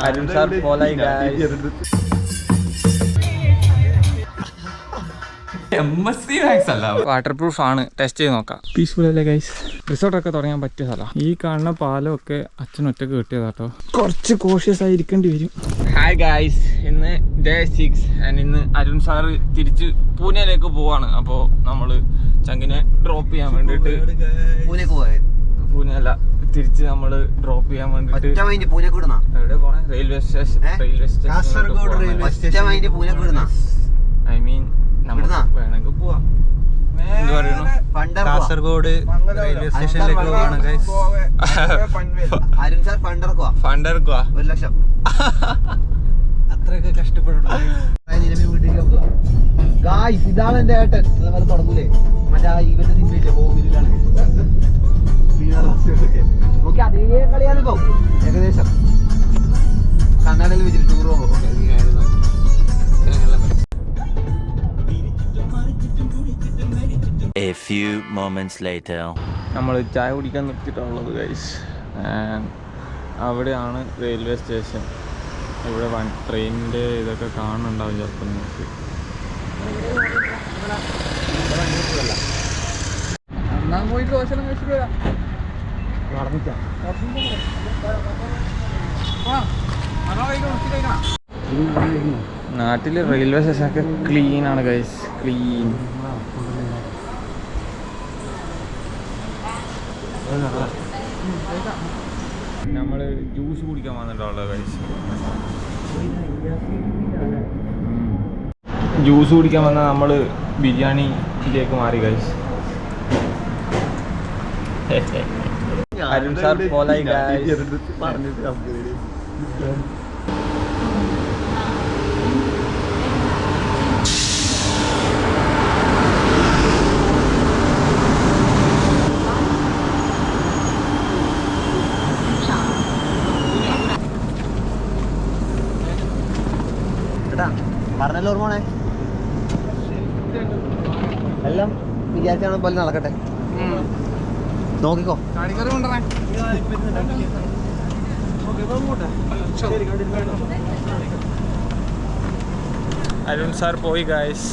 Arun sir പോലായി water proof ആണ്, test ചെയ്ത് നോക്കാം. പീസ്ഫുൾ അല്ലേ ഗൈസ്? റിസോർട്ടൊക്കെ തുടങ്ങാൻ പറ്റിയ സ്ഥലമാണ്. ഈ കാണുന്ന പാലമൊക്കെ അച്ഛനൊറ്റക്ക് കിട്ടിയതാട്ടോ. കുറച്ച് കോഷ്യസ് ആയി ഇരിക്കേണ്ടി വരും. ഹായ് ഗൈസ്, ഇന്ന് ഡേ 6 ആൻഡ് ഇന്ന് അരുൺ സാറ് തിരിച്ച് പൂനെയിലേക്ക് പോവാണ്. അപ്പോൾ നമ്മള് ചങ്കിനെ ഡ്രോപ്പ് ചെയ്യാൻ വേണ്ടിട്ട് പൂനെയല്ല, തിരിച്ച് നമ്മള് ഡ്രോപ്പ് ചെയ്യാൻ വേണ്ടിട്ട് എവിടെ പോണേ? Railway station. ഐ മീൻ വേണമെങ്കിൽ പോവാം. കാസർഗോഡ് റെയിൽവേ സ്റ്റേഷനിലേക്ക് പോവാണ് ഗൈസ്. ഫണ്ട് ഇറക്കുക 1 ലക്ഷം. അത്രയൊക്കെ കഷ്ടപ്പെടണം. ഇതാണ് എന്റെ ഏട്ടൻ. തുടങ്ങൂലേ മറ്റേ ഇവന്റെ സിനിമയില്ലേ ഹോമിലാണ് അതേ കളിയാണ് ഇപ്പൊ ഏകദേശം. കർണാടകയിൽ വെച്ചിട്ട് ടൂർ പോകും. A few moments later. നമ്മൾ ചായ കുടിക്കാൻ നിർത്തിയിട്ടുള്ളത് ഗൈസ്. അവിടെയാണ് റെയിൽവേ സ്റ്റേഷൻ. ഇവിടെ ട്രെയിനിൻ്റെ ഇതൊക്കെ കാണുന്നുണ്ടാവും ചിലപ്പോൾ നിങ്ങൾക്ക്. പോയിട്ട് ദോശം കഴിച്ചിട്ട് വരാം. നാട്ടിൽ റെയിൽവേ സ്റ്റേഷനൊക്കെ ക്ലീൻ ആണ് ഗൈസ്, ക്ലീൻ. നമ്മള് ജ്യൂസ് കുടിക്കാൻ വന്നിട്ടുള്ളത് ഗൈസ്. ജ്യൂസ് കുടിക്കാൻ വന്നാൽ നമ്മള് ബിരിയാണിയിലേക്ക് മാറി ഗൈസ്. അരുൺ സാർ പോലായി പറഞ്ഞല്ലോ ഓർമ്മണേ. എല്ലാം വിചാരിച്ചാണ് പോലെ നടക്കട്ടെ. നോക്കിക്കോ. അരുൺ സാർ പോയി ഗൈസ്.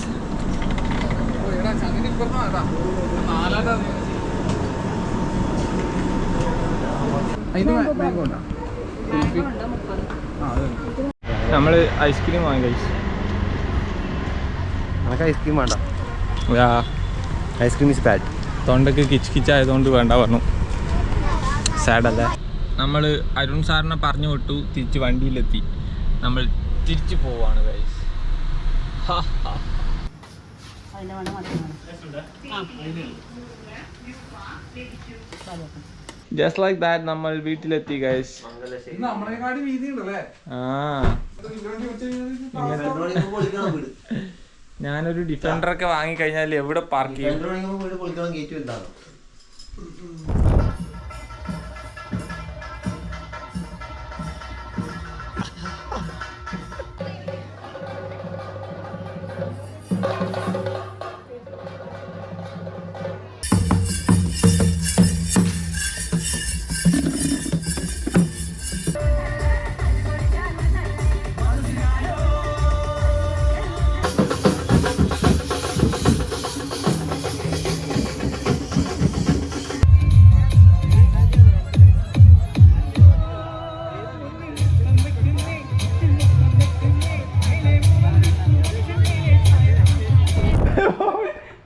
നമ്മള് ഐസ്ക്രീം വാങ്ങി ഗൈസ്. നമുക്ക് ഐസ്ക്രീം വേണ്ട. Ice cream is bad. തൊണ്ടക്ക് കിച്ചായതുകൊണ്ട് വേണ്ട പറഞ്ഞു. സാഡല്ലേ. നമ്മൾ അരുൺ സാറിനെ പറഞ്ഞു വിട്ടു, തിരിച്ച് വണ്ടിയിലെത്തി. നമ്മൾ തിരിച്ചു പോവാണ് ഗൈസ്. ജസ്റ്റ് ലൈക്ക് ദാറ്റ് നമ്മൾ വീട്ടിലെത്തി ഗൈസ്. ഞാനൊരു ഡിഫൻഡർ ഒക്കെ വാങ്ങി കഴിഞ്ഞാൽ എവിടെ പാർക്ക് ചെയ്യും?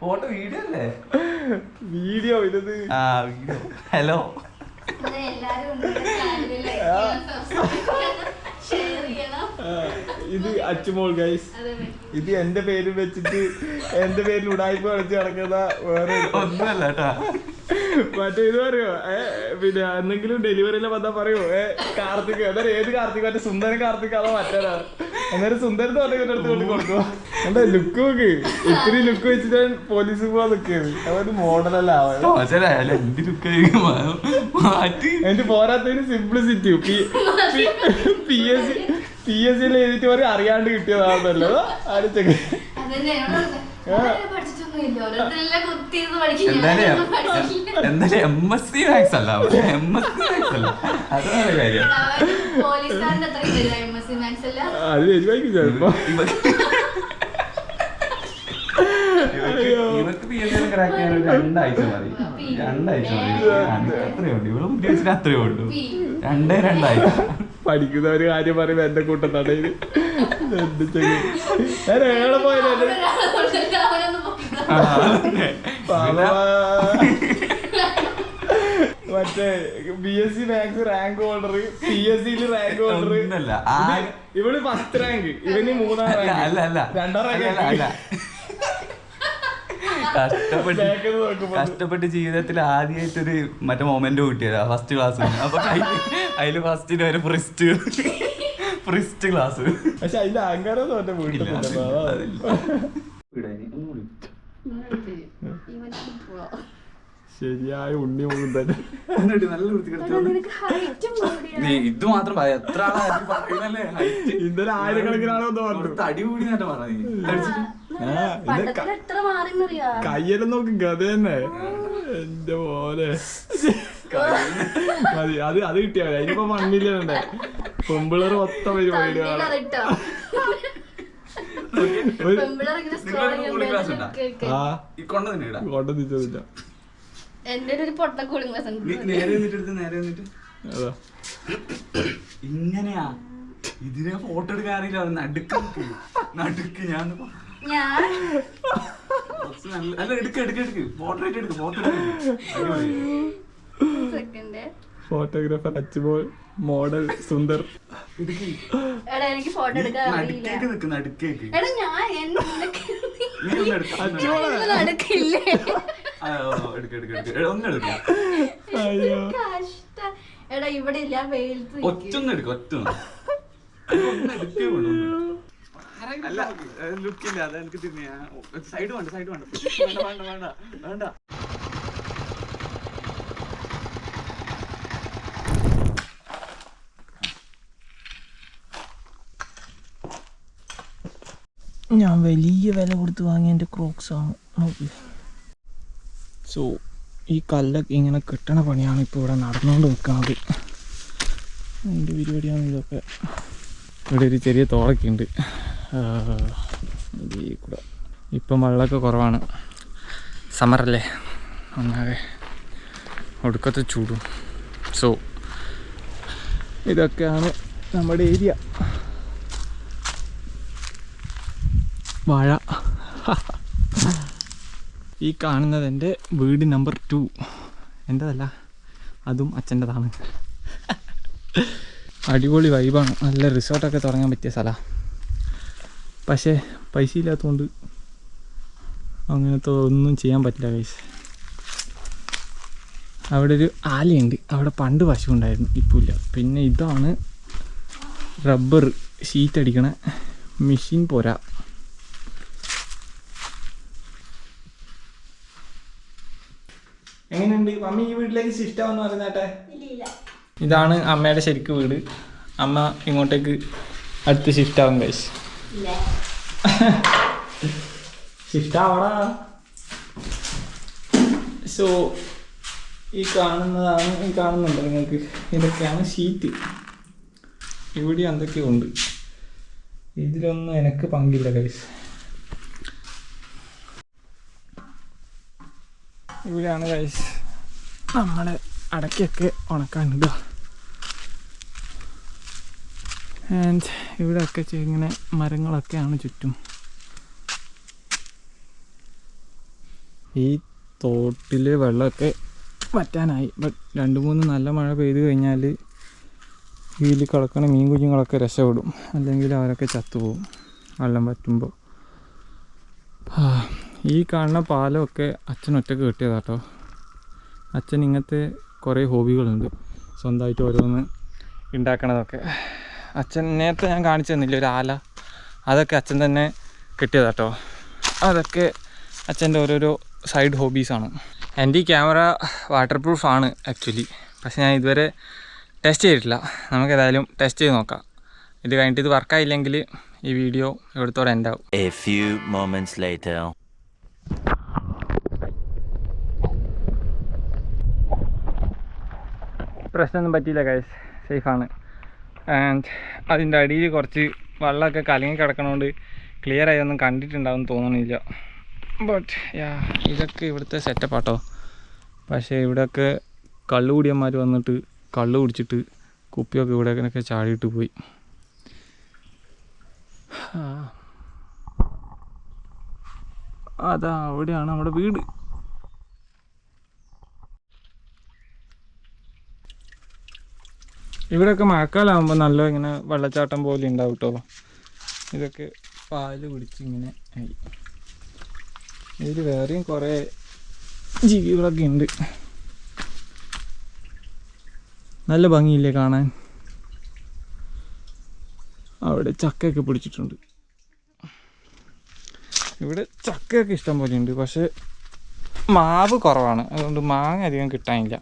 ഫോട്ടോ വീഡിയോ അല്ലേ? വീഡിയോ ഇതത്. ഹലോ. ഇത് അച്ചുമോൾ ഗൈസ്. ഇത് എന്റെ പേര് വെച്ചിട്ട് എന്റെ പേരിൽ ഉടായ്പ കളിച്ച് നടക്കുന്ന വേറെ ഒന്നുമല്ല കേട്ടാ. മറ്റേ ഇത് പറയോ, പിന്നെ എന്തെങ്കിലും ഡെലിവറിയിലെ വന്നാ പറയോ കാർത്തിക്, അന്നേരം ഏത് കാർത്തിക്? മറ്റേ സുന്ദരൻ കാർത്തിക് അതോ മറ്റേതാ? അന്നേരം സുന്ദരത്തെ പറഞ്ഞ അടുത്ത് കൊണ്ട് കൊടുക്കുക. എന്താ ലുക്ക് നോക്ക്, ഇത്തിരി ലുക്ക് വെച്ചിട്ട് പോലീസ് പോവാൻ നിൽക്കുകയാണ്. അതൊരു മോഡലല്ല. എന്റെ പോരാത്തതിന് സിംപ്ലിസിറ്റി. PSC എഴുതിട്ട് പറയും അറിയാണ്ട് കിട്ടിയതാണല്ലോ. ആലോചിച്ചൊക്കെ എന്തായാലും MSc മാത്സ് അല്ല MSc മാത്സ് അല്ല അതാണ് കാര്യം. അത് വരുമായിരിക്കും ചിലപ്പോ. ഇവർക്ക് PSC ക്രാക്ക് ചെയ്യാൻ 2 ആഴ്ച മതി. 2 ആഴ്ച മതി. അത്രയേ ഉള്ളൂ. ഇവിടെ ഉദ്ദേശിച്ച അത്രയേ ഉള്ളൂ. 2 ആഴ്ച. പഠിക്കുന്ന ഒരു കാര്യം പറയുമ്പോ എന്റെ കൂട്ടത്താണ് ഇത്. എവിടെ പോയത് മറ്റേ BSc maths rank holder, PSC rank holder. ഇവള് 1st റാങ്ക്, ഇവന് 3ാം റാങ്ക്. അല്ല 2ാം റാങ്ക്. കഷ്ടപ്പെട്ട് ജീവിതത്തിൽ ആദ്യമായിട്ടൊരു മറ്റേ മൊമെന്റ് കിട്ടിയതാ ഫസ്റ്റ് ക്ലാസ്. അപ്പൊ അതില് ഫസ്റ്റിന് ഒരു ഫ്രിസ്റ്റ് ക്ലാസ്. പക്ഷെ അതിന്റെ അഹങ്കാരം തോറ്റ വീട്ടിൽ ശരിയായ ഉണ്ണി മുഖം തന്നെ. ഇത് മാത്രം എത്ര ഇന്നലെ ആയിരക്കണക്കിനാണോ തടി കൂടി നേട്ടം പറഞ്ഞു. കയ്യെല്ലാം നോക്ക് ഗത തന്നെ. എന്റെ പോലെ മതി. അത് കിട്ടിയാ മതി. അതിനിപ്പോ മണ്ണില്ലേ പെമ്പിളർ മൊത്തം വരും. കൊണ്ടുവന്നില്ല. ഇങ്ങനെയാ ഇതിനെ ഫോട്ടോ എടുക്കാറില്ല. നടുക്ക് ഞാൻ അല്ല എടുക്ക് ഫോട്ടോഗ്രാഫർ അച്ചുപോൾ, മോഡൽ സുന്ദർ. ഇവിടെ ഇല്ല അല്ല ലുക്കില്ല. അത് എനിക്ക് തിരിഞ്ഞ സൈഡ് വേണ്ട. ഞാൻ വലിയ വില കൊടുത്ത് വാങ്ങിയ എൻ്റെ ക്രോക്സ് ആണ്. നോക്കി. സോ ഈ കല്ലൊക്കെ ഇങ്ങനെ കിട്ടണ പണിയാണ് ഇപ്പോൾ ഇവിടെ നടന്നുകൊണ്ട് നിൽക്കുന്നത്. അതിൻ്റെ പരിപാടിയാണ് ഇതൊക്കെ. ഇവിടെ ഒരു ചെറിയ തോളൊക്കെ ഉണ്ട് ഇതിൽ കൂടെ. ഇപ്പം വെള്ളമൊക്കെ കുറവാണ്. സമ്മറല്ലേ, ഒന്നാകെ ഒടുക്കത്തെ ചൂടും. സോ ഇതൊക്കെയാണ് നമ്മുടെ ഏരിയ. വാഴ. ഈ കാണുന്നത് എൻ്റെ വീട് നമ്പർ 2. എൻ്റെതല്ല, അതും അച്ഛൻ്റെതാണ്. അടിപൊളി വൈബാണ്. നല്ല റിസോർട്ടൊക്കെ തുടങ്ങാൻ പറ്റിയ സ്ഥലമാണ്. പക്ഷേ പൈസ ഇല്ലാത്തതുകൊണ്ട് അങ്ങനത്തെ ഒന്നും ചെയ്യാൻ പറ്റില്ല ഗൈസ്. അവിടെ ഒരു ആലയുണ്ട്. അവിടെ പണ്ട് പശു ഉണ്ടായിരുന്നു, ഇപ്പോൾ ഇല്ല. പിന്നെ ഇതാണ് റബ്ബർ ഷീറ്റ് അടിക്കണ മെഷീൻ. പോരാ. എങ്ങനെയുണ്ട് മമ്മി ഈ വീട്ടിലേക്ക് ഷിഫ്റ്റ് ആവുമെന്ന് പറയുന്നേട്ടെ? ഇതാണ് അമ്മയുടെ ശരിക്കും വീട്. അമ്മ ഇങ്ങോട്ടേക്ക് അടുത്ത് ഷിഫ്റ്റ് ആവും ഗൈസ്. ഷിഫ്റ്റ് ആവടാ. സോ ഈ കാണുന്നുണ്ട് നിങ്ങൾക്ക്? ഇതൊക്കെയാണ് ഷീറ്റ്. ഇവിടെ എന്തൊക്കെയോ ഉണ്ട്. ഇതിലൊന്നും എനിക്ക് പങ്കില്ല ഗൈസ്. ഇവിടെയാണ് ഗൈസ് നമ്മുടെ അടയ്ക്കൊക്കെ ഉണക്കാനുണ്ട്. ആൻഡ് ഇവിടെയൊക്കെ ഇങ്ങനെ മരങ്ങളൊക്കെയാണ് ചുറ്റും. ഈ തോട്ടിൽ വെള്ളമൊക്കെ വറ്റാനായി. ബട്ട് 2-3 നല്ല മഴ പെയ്ത് കഴിഞ്ഞാൽ ഇതിൽ കിടക്കണ മീൻ കുഞ്ഞുങ്ങളൊക്കെ രക്ഷപ്പെടും. അല്ലെങ്കിൽ അവരൊക്കെ ചത്തുപോകും വെള്ളം വറ്റുമ്പോൾ. ഈ കാണുന്ന പാലമൊക്കെ അച്ഛൻ ഒറ്റക്ക് കെട്ടിയതാട്ടോ. അച്ഛൻ ഇങ്ങനത്തെ കുറേ ഹോബികളുണ്ട്, സ്വന്തമായിട്ട് ഓരോന്ന് ഉണ്ടാക്കണതൊക്കെ. അച്ഛൻ നേരത്തെ ഞാൻ കാണിച്ചു തന്നില്ല ഒരു ആല, അതൊക്കെ അച്ഛൻ തന്നെ കെട്ടിയതാട്ടോ. അതൊക്കെ അച്ഛൻ്റെ ഓരോരോ സൈഡ് ഹോബീസാണ്. എൻ്റെ ഈ ക്യാമറ വാട്ടർ പ്രൂഫാണ് ആക്ച്വലി. പക്ഷെ ഞാൻ ഇതുവരെ ടെസ്റ്റ് ചെയ്തിട്ടില്ല. നമുക്കേതായാലും ടെസ്റ്റ് ചെയ്ത് നോക്കാം. ഇത് കഴിഞ്ഞിട്ട് ഇത് വർക്കായില്ലെങ്കിൽ ഈ വീഡിയോ ഇവിടുത്തോടെ എൻ്റെ ആവും. A few moments later. പ്രശ്നമൊന്നും പറ്റിയില്ല ഗൈസ്, സേഫാണ്. ആൻഡ് അതിൻ്റെ അടിയിൽ കുറച്ച് വെള്ളമൊക്കെ കലങ്ങി കിടക്കണോണ്ട് ക്ലിയർ ആയി ഒന്നും കണ്ടിട്ടുണ്ടാവും തോന്നുന്നില്ല. ബട്ട് ഇതൊക്കെ ഇവിടുത്തെ സെറ്റപ്പാട്ടോ. പക്ഷേ ഇവിടെയൊക്കെ കള്ളുകൂടിയന്മാർ വന്നിട്ട് കള്ള് കുടിച്ചിട്ട് കുപ്പിയൊക്കെ ഇവിടെയൊക്കെ ചാടിയിട്ട് പോയി. അതാ അവിടെയാണ് നമ്മുടെ വീട്. ഇവിടെയൊക്കെ മഴക്കാലമാകുമ്പോൾ നല്ല ഇങ്ങനെ വെള്ളച്ചാട്ടം പോലെ ഉണ്ടാവും കേട്ടോ. ഇതൊക്കെ പാല് കുടിച്ച് ഇങ്ങനെ ആയി. ഇതിൽ വേറെയും കുറേ ജീവികളൊക്കെ ഉണ്ട്. നല്ല ഭംഗിയില്ലേ കാണാൻ. അവിടെ ചക്കയൊക്കെ പിടിച്ചിട്ടുണ്ട്. ഇവിടെ ചക്കയൊക്കെ ഇഷ്ടം പോലെ ഉണ്ട്. പക്ഷേ മാവ് കുറവാണ്, അതുകൊണ്ട് മാങ്ങ അധികം കിട്ടാനില്ല.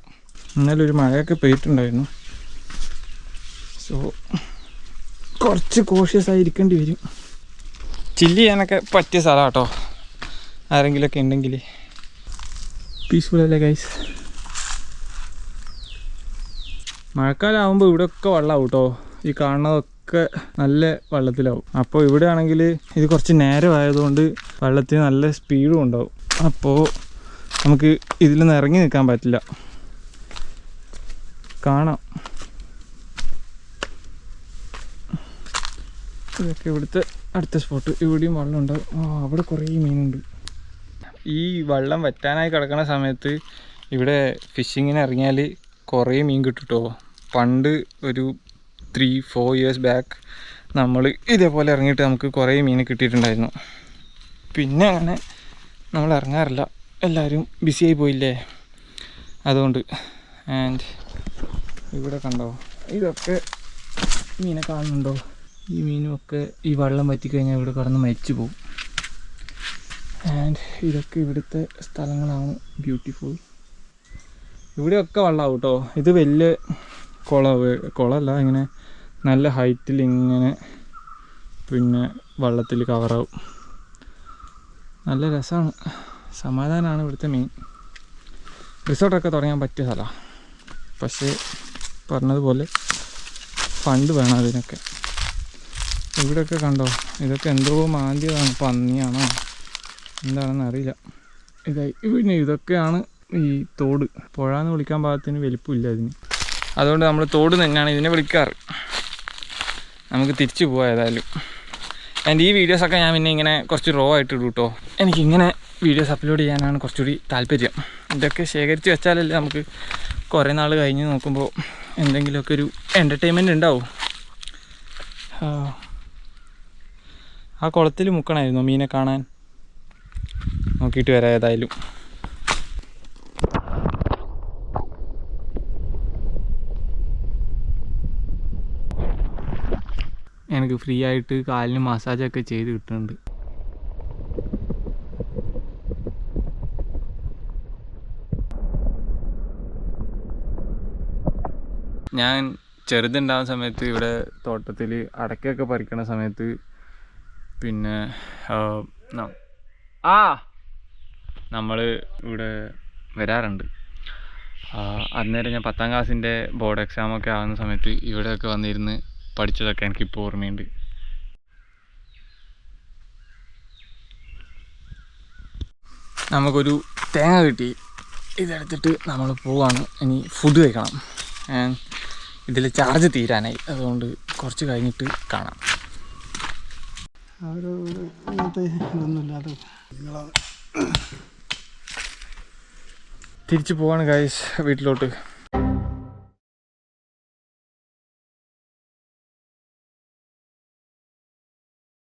ഇന്നലെ ഒരു മഴയൊക്കെ പെയ്തിട്ടുണ്ടായിരുന്നു. സോ കുറച്ച് കോഷ്യസ് ആയിരിക്കേണ്ടി വരും. ചില്ല് ചെയ്യാനൊക്കെ പറ്റിയ സ്ഥലം കേട്ടോ, ആരെങ്കിലുമൊക്കെ ഉണ്ടെങ്കിൽ. പീസ്ഫുൾ അല്ലേ ഗൈസ്? മഴക്കാലമാകുമ്പോൾ ഇവിടെയൊക്കെ വെള്ളമാവും കേട്ടോ. ഈ കാണുന്നതൊക്കെ നല്ല വെള്ളത്തിലാവും. അപ്പോൾ ഇവിടെ ആണെങ്കിൽ ഇത് കുറച്ച് നേരമായതുകൊണ്ട് വെള്ളത്തിന് നല്ല സ്പീഡും ഉണ്ടാവും. അപ്പോൾ നമുക്ക് ഇതിൽ നിന്ന് ഇറങ്ങി നിൽക്കാൻ പറ്റില്ല. കാണാം, ഇതൊക്കെ ഇവിടുത്തെ അടുത്ത സ്പോട്ട്. ഇവിടെയും വെള്ളം ഉണ്ടാവും. അവിടെ കുറേ മീനുണ്ട്. ഈ വെള്ളം വറ്റാനായി കിടക്കുന്ന സമയത്ത് ഇവിടെ ഫിഷിങ്ങിന് ഇറങ്ങിയാൽ കുറേ മീൻ കിട്ടും കേട്ടോ. പണ്ട് ഒരു 3-4 years ബാക്ക് നമ്മൾ ഇതേപോലെ ഇറങ്ങിയിട്ട് നമുക്ക് കുറേ മീൻ കിട്ടിയിട്ടുണ്ടായിരുന്നു. പിന്നെ അങ്ങനെ നമ്മൾ ഇറങ്ങാറില്ല, എല്ലാവരും ബിസിയായി പോയില്ലേ, അതുകൊണ്ട്. ആൻഡ് ഇവിടെ കണ്ടോ, ഇതൊക്കെ മീനെ കാണുന്നുണ്ടോ? ഈ മീനുമൊക്കെ ഈ വെള്ളം വറ്റിക്കഴിഞ്ഞാൽ ഇവിടെ കടന്ന് മരിച്ചു പോകും. ആൻഡ് ഇതൊക്കെ ഇവിടുത്തെ സ്ഥലങ്ങളാണ്. ബ്യൂട്ടിഫുൾ. ഇവിടെയൊക്കെ വെള്ളമാവും കേട്ടോ. ഇത് വലിയ കുളമല്ല, ഇങ്ങനെ നല്ല ഹൈറ്റിൽ ഇങ്ങനെ പിന്നെ വെള്ളത്തിൽ കവറാവും. നല്ല രസമാണ്, സമാധാനമാണ് ഇവിടുത്തെ മെയിൻ. റിസോർട്ടൊക്കെ തുടങ്ങാൻ പറ്റിയ സ്ഥലമാണ്. പക്ഷേ പറഞ്ഞതുപോലെ ഫണ്ട് വേണം അതിനൊക്കെ. ഇവിടെയൊക്കെ കണ്ടോ, ഇതൊക്കെ എന്തോ മാന്തിയതാണ്, പന്നിയാണോ എന്താണെന്ന് അറിയില്ല. പിന്നെ ഇതൊക്കെയാണ് ഈ തോട്. പുഴ എന്ന് വിളിക്കാൻ പാകത്തിന് വലിപ്പമില്ല അതിന്, അതുകൊണ്ട് നമ്മൾ തോട് തന്നെയാണ് ഇതിനെ വിളിക്കാറ്. നമുക്ക് തിരിച്ചു പോകാം ഏതായാലും. ആൻഡ് ഈ വീഡിയോസൊക്കെ ഞാൻ പിന്നെ ഇങ്ങനെ കുറച്ച് റോ ആയിട്ട് ഇടും കേട്ടോ. എനിക്കിങ്ങനെ വീഡിയോസ് അപ്ലോഡ് ചെയ്യാനാണ് കുറച്ചുകൂടി താല്പര്യം. ഇതൊക്കെ ശേഖരിച്ച് വെച്ചാലല്ലേ നമുക്ക് കുറേ നാൾ കഴിഞ്ഞ് നോക്കുമ്പോൾ എന്തെങ്കിലുമൊക്കെ ഒരു എൻ്റർടൈൻമെൻറ്റ് ഉണ്ടാവും. ആ കുളത്തിൽ മുക്കണമായിരുന്നു മീനെ കാണാൻ. നോക്കിയിട്ട് വരാം ഏതായാലും. എനിക്ക് ഫ്രീ ആയിട്ട് കാലിന് മസാജൊക്കെ ചെയ്ത് കിട്ടുന്നുണ്ട്. ഞാൻ ചെറുതുണ്ടാകുന്ന സമയത്ത് ഇവിടെ തോട്ടത്തിൽ അടയ്ക്കൊക്കെ പറിക്കണ സമയത്ത് പിന്നെ നമ്മൾ ഇവിടെ വരാറുണ്ട്. അന്നേരം ഞാൻ 10ാം ക്ലാസ്സിൻ്റെ ബോർഡ് എക്സാമൊക്കെ ആകുന്ന സമയത്ത് ഇവിടെയൊക്കെ വന്നിരുന്ന് പഠിച്ചതൊക്കെ എനിക്കിപ്പോൾ ഓർമ്മയുണ്ട്. നമുക്കൊരു തേങ്ങ കിട്ടി, ഇതെടുത്തിട്ട് നമ്മൾ പോവാണ്. ഇനി ഫുഡ് കഴിക്കണം. ഇതിൽ ചാർജ് തീരാനായി, അതുകൊണ്ട് കുറച്ച് കഴിഞ്ഞിട്ട് കാണാം. തിരിച്ചു പോവാണ് ഗൈസ് വീട്ടിലോട്ട്.